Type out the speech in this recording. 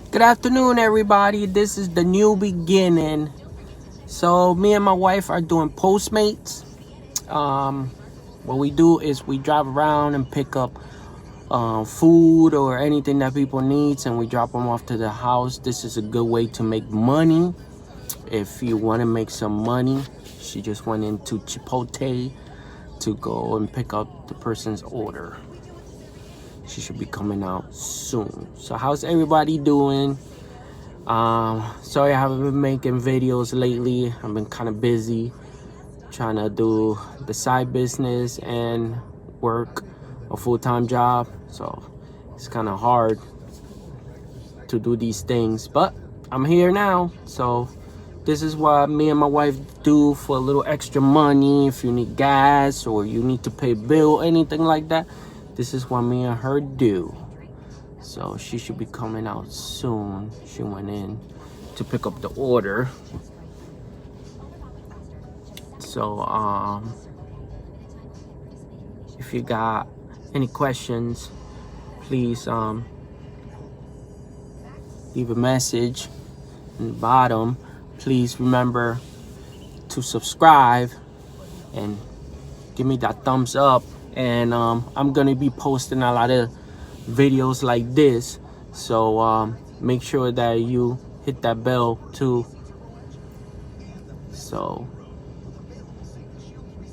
Good afternoon, everybody. This is the new beginning. So me and my wife are doing Postmates. Um, what we do is we drive around and pick up food or anything that people needs, and we drop them off to the house. This is a good way to make money. If you want to make some money, she just went into Chipotle to go and pick up the person's order. She should be coming out soon. So how's everybody doing? Sorry I haven't been making videos lately. I've been kind of busy trying to do the side business and work a full-time job, so it's kind of hard to do these things, but I'm here now. So this is what me and my wife do for a little extra money. If you need gas or you need to pay a bill, anything like that, this is what me and her do. So she should be coming out soon. She went in to pick up the order. So if you got any questions, please leave a message in the bottom. Please remember to subscribe and give me that thumbs up. And I'm gonna be posting a lot of videos like this, so make sure that you hit that bell too. So